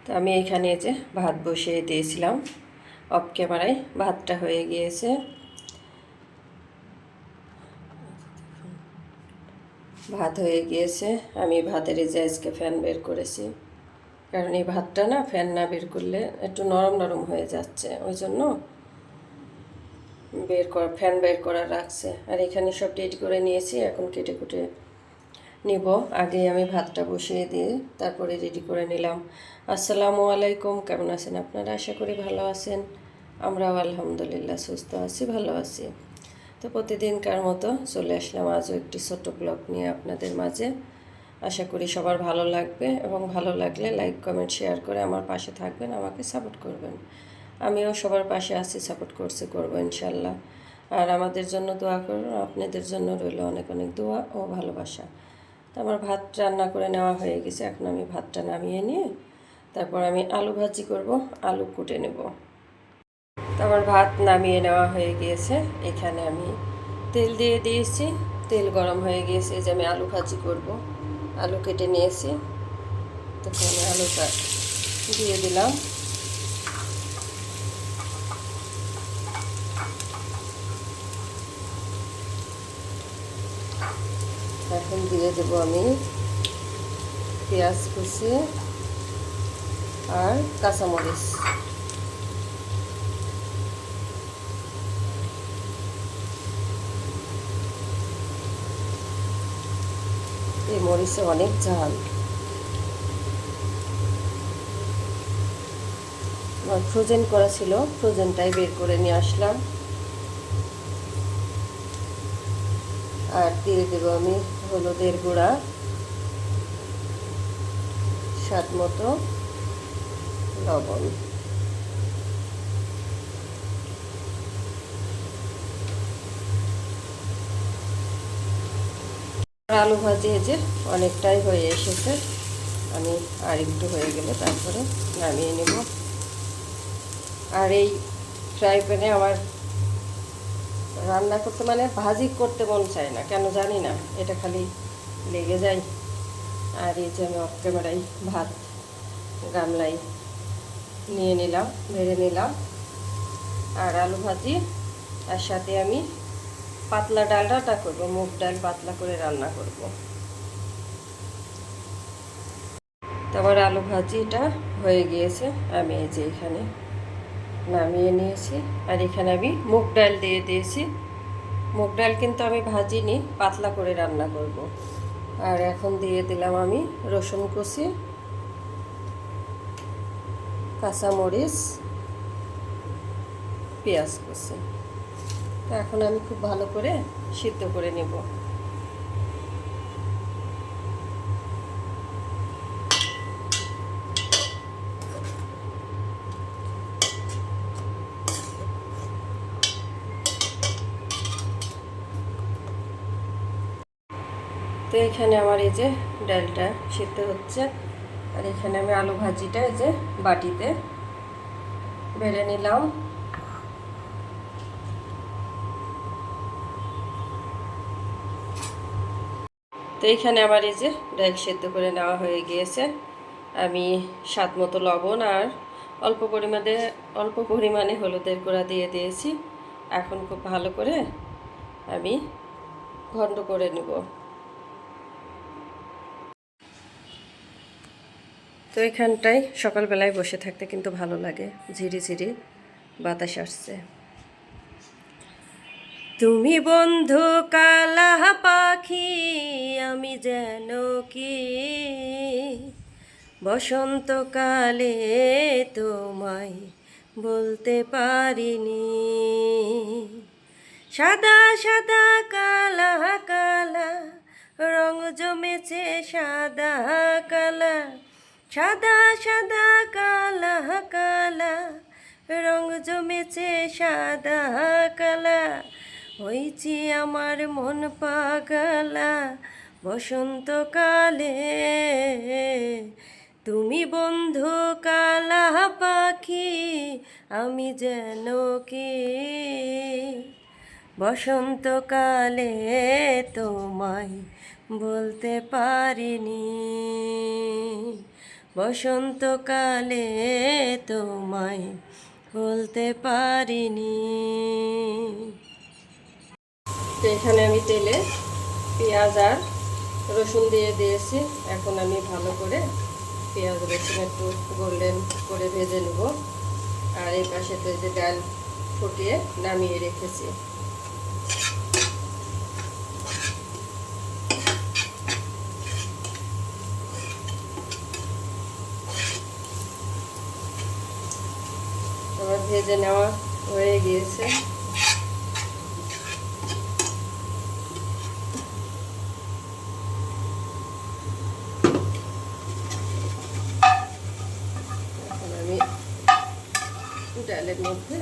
তো আমি এখানে যে ভাত বসিয়ে দিয়েছিলাম, অফ ক্যামেরায় ভাতটা হয়ে গিয়েছে। ভাত হয়ে গিয়েছে। আমি ভাতের যে আজকে ফ্যান বের করেছি, কারণ এই ভাতটা না ফ্যান না বের করলে একটু নরম নরম হয়ে যাচ্ছে, ওই জন্য ফ্যান বের করা রাখছে। আর এখানে সব রেডি করে নিয়েছি, এখন কেটে কুটে নিব। আগে আমি ভাতটা বসিয়ে দিয়ে তারপরে রেডি করে নিলাম। আসসালামু আলাইকুম, কেমন আছেন আপনারা? আশা করি ভালো আছেন। আমরাও আলহামদুলিল্লাহ সুস্থ আছি, ভালো আছি। তো প্রতিদিনকার মতো চলে আসলাম আজও একটি ছোট্ট ব্লগ নিয়ে আপনাদের মাঝে। আশা করি সবার ভালো লাগবে, এবং ভালো লাগলে লাইক কমেন্ট শেয়ার করে আমার পাশে থাকবেন, আমাকে সাপোর্ট করবেন। আমিও সবার পাশে আছি, সাপোর্ট করবো ইনশাল্লাহ। আর আমাদের জন্য দোয়া করুন, আপনাদের জন্য রইল অনেক অনেক দোয়া ও ভালোবাসা। তো আমার ভাত রান্না করে নেওয়া হয়ে গেছে, এখন আমি ভাতটা নামিয়ে নিয়ে তারপর আমি আলু ভাজি করব, আলু কুটে নেব। তো আমার ভাত নামিয়ে নেওয়া হয়ে গিয়েছে। এখানে আমি তেল দিয়ে দিয়েছি, তেল গরম হয়ে গিয়েছে যে আমি আলু ভাজি করব। আলু কেটে নিয়েছি, তো আমি আলুটা দিয়ে দিলাম। এখন দিয়ে দেব আমি পেঁয়াজ কুচি আর কাঁচামরিচ। এই মরিচে অনেক ঝাল। আমার ফ্রোজেন করা ছিল, ফ্রোজেনটাই বের করে নিয়ে আসলাম। আর দিয়ে দেবো আমি হলুদের গুঁড়া, স্বাদ মতো লবণ। আলু ভাজি যে অনেকটাই হয়ে এসেছে, আমি আর একটু হয়ে গেলে তারপরে নামিয়ে নেব। আর এই ফ্রাই প্যানে আমার রান্না করতে মানে ভাজি করতে মন চায় না, কেন জানি না, এটা খালি লেগে যায়। আর এই যে আমি অফ ক্যামেরায় ভাত গামলায় নিয়ে নিলাম, ভেজে নিলাম। আর আলু ভাজি, আর সাথে আমি পাতলা ডাল রান্না করবো, মুগ ডাল পাতলা করে রান্না করব। তারপর আলু ভাজিটা হয়ে গিয়েছে, আমি এই যে এখানে নামিয়ে নিয়েছি। আর এখানে আমি মুগ ডাল দিয়ে দিয়েছি। মুগ ডাল কিন্তু আমি ভাজিনি, পাতলা করে রান্না করব। আর এখন দিয়ে দিলাম আমি রসুন কুচি, কাঁচামরিচ, পেঁয়াজ কুচি। তো এখন আমি খুব ভালো করে সিদ্ধ করে নেব। তো এখানে আমার এই যে ডালটা সিদ্ধ হচ্ছে। আর এখানে আমি আলু ভাজিটা এই যে বাটিতে বেড়ে নিলাম। তো এইখানে আমার এই যে ডাল সেদ্ধ করে নেওয়া হয়ে গিয়েছে। আমি স্বাদ মতো লবণ আর অল্প পরিমাণে হলুদের গুঁড়া দিয়ে দিয়েছি। এখন খুব ভালো করে আমি ঘন্ট করে নেব। তো এখানটায় সকালবেলায় বসে থাকতে কিন্তু ভালো লাগে, ঝিরিঝিরি বাতাস আসছে। তুমি বন্ধু কালা পাখি, আমি যেন কি বসন্তকালে তোমায় বলতে পারিনি। সাদা সাদা কালা কালা রং জমেছে, সাদা কালা সাদা সাদা কালা কালা রং জমেছে, সাদা কালা হয়েছি আমার মন পাগলা বসন্তকালে। তুমি বন্ধু কালা পাখি, আমি যেন কি বসন্তকালে তোমায় বলতে পারিনি। বসন্তকালে তোমায় বলতে পারিনি। তো এখানে আমি তেলে পেঁয়াজ আর রসুন দিয়ে দিয়েছি। এখন আমি ভালো করে পেঁয়াজ রসুন একটু গোল্ডেন করে ভেজে নেব। আর এই পাশে তো যে ডাল ফুটিয়ে নামিয়ে রেখেছি। আমার ভেজে নেওয়া হয়ে গিয়েছে। এখন আমি ডালের মধ্যে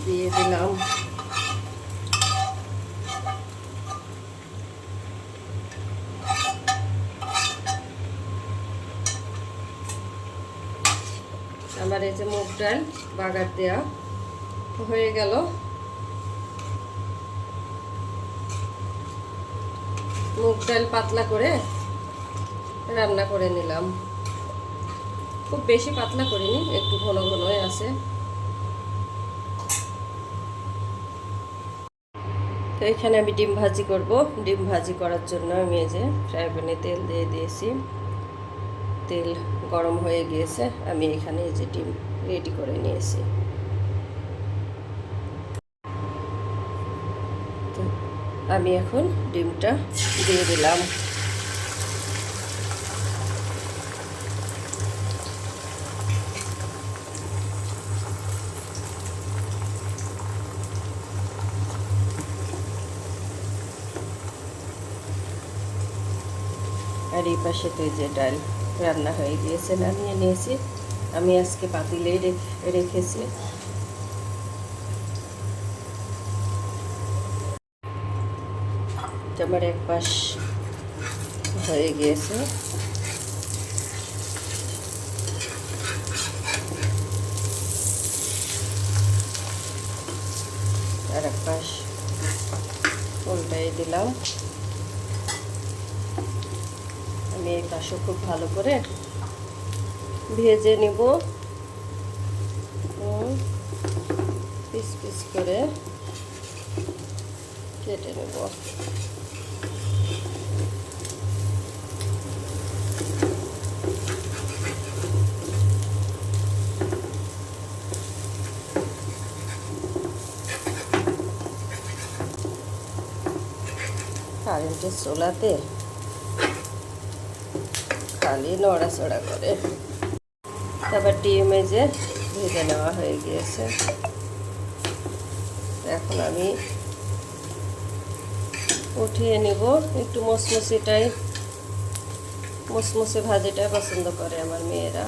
দিয়ে দিলাম আমার এই যে মুগ ডাল বাগার দেওয়া হয়ে গেল। মুগ ডাল পাতলা করে রান্না করে নিলাম। খুব বেশি পাতলা করিনি, একটু ঘন ঘনই আছে। তো এখানে আমি ডিম ভাজি করব। ডিম ভাজি করার জন্য আমি এই যে ফ্রাই প্যানে তেল দিয়ে দিয়েছি। তেল গরম হয়ে গিয়েছে। আমি এখানে এই যে ডিম রেডি করে নিয়েছি। তো আমি এখন ডিমটা দিয়ে দিলাম। আর এই পাশে তো যে ডাল রান্না হয়ে গিয়েছে, নামিয়ে নিয়েছি। আমি আজকে পাতিলেই রেখেছি। আমার এক পাশ হয়ে গিয়েছে। আর এক পাশ উল্টাই দিলাম। আমি এই পাশও খুব ভালো করে ভেজে নিব। পিস পিস করে কেটে নেব। কারেন্টের চুলাতে খালি নড়াচড়া করে। তারপর ডিম এই যে ভেজে নেওয়া হয়ে গিয়েছে। এখন আমি উঠিয়ে নিব। একটু মুসমুসে ভাজিটা পছন্দ করে আমার মেয়েরা,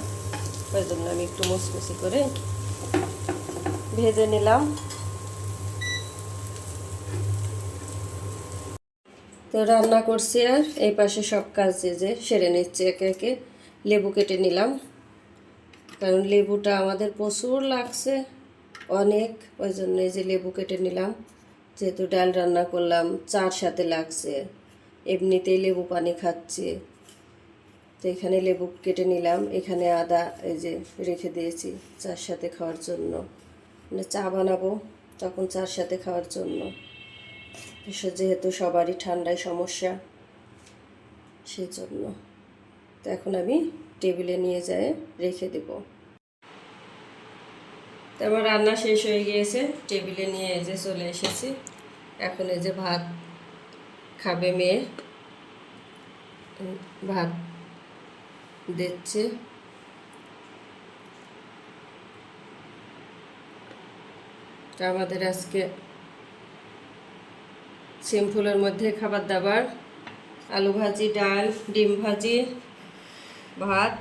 ওই জন্য আমি একটু মুসমুসি করে ভেজে নিলাম। তো রান্না করছি আর এই পাশে সব কাজ যে সেরে নিচ্ছে একে একে। লেবু কেটে নিলাম, কারণ লেবুটা আমাদের প্রচুর লাগছে অনেক, ওই জন্য এই যে লেবু কেটে নিলাম। যেহেতু ডাল রান্না করলাম, চার সাথে লাগছে, এমনিতেই লেবু পানি খাচ্ছি। তো এখানে লেবু কেটে নিলাম। এখানে আদা এই যে রেখে দিয়েছি চার সাথে খাওয়ার জন্য, মানে চা বানাবো তখন চার সাথে খাওয়ার জন্য। যেহেতু সবারই ঠান্ডায় সমস্যা, সেই জন্য। তো এখন আমি টেবিলে নিয়ে যেয়ে রেখে দেব। তো আমার রান্না শেষ হয়ে গিয়েছে, টেবিলে নিয়ে এই যে চলে এসেছি। এখন এই যে ভাত খাবে মেয়ে, ভাত দিচ্ছে। তো আমাদের আজকে সিম্পলের মধ্যে খাবার দাবার, আলু ভাজি, ডাল, ডিম ভাজি, ভাত।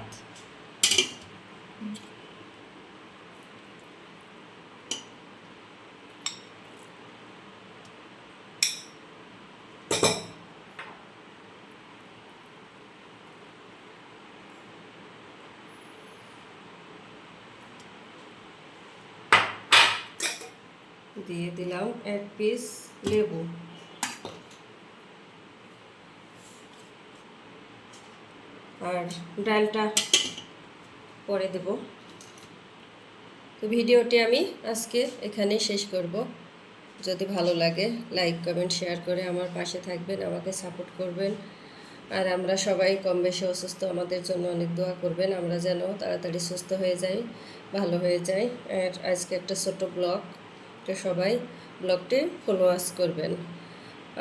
দিয়ে দিলাম এক পিস লেবু। আর ডালটা পরে দেব। তো ভিডিওটি আমি আজকে এখানেই শেষ করব। যদি ভালো লাগে লাইক কমেন্ট শেয়ার করে আমার পাশে থাকবেন, আমাকে সাপোর্ট করবেন। আর আমরা সবাই কম বেশি অসুস্থ, আমাদের জন্য অনেক দোয়া করবেন, আমরা যেন তাড়াতাড়ি সুস্থ হয়ে যাই, ভালো হয়ে যাই। আর আজকে একটা ছোট ব্লগ, তো সবাই ব্লগটি ফলোয়ার্স করবেন।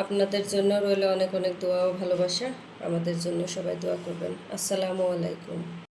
আপনাদের জন্য রইল অনেক অনেক দোয়া ও ভালোবাসা। আমাদের জন্য সবাই দোয়া করবেন। আসসালামু আলাইকুম।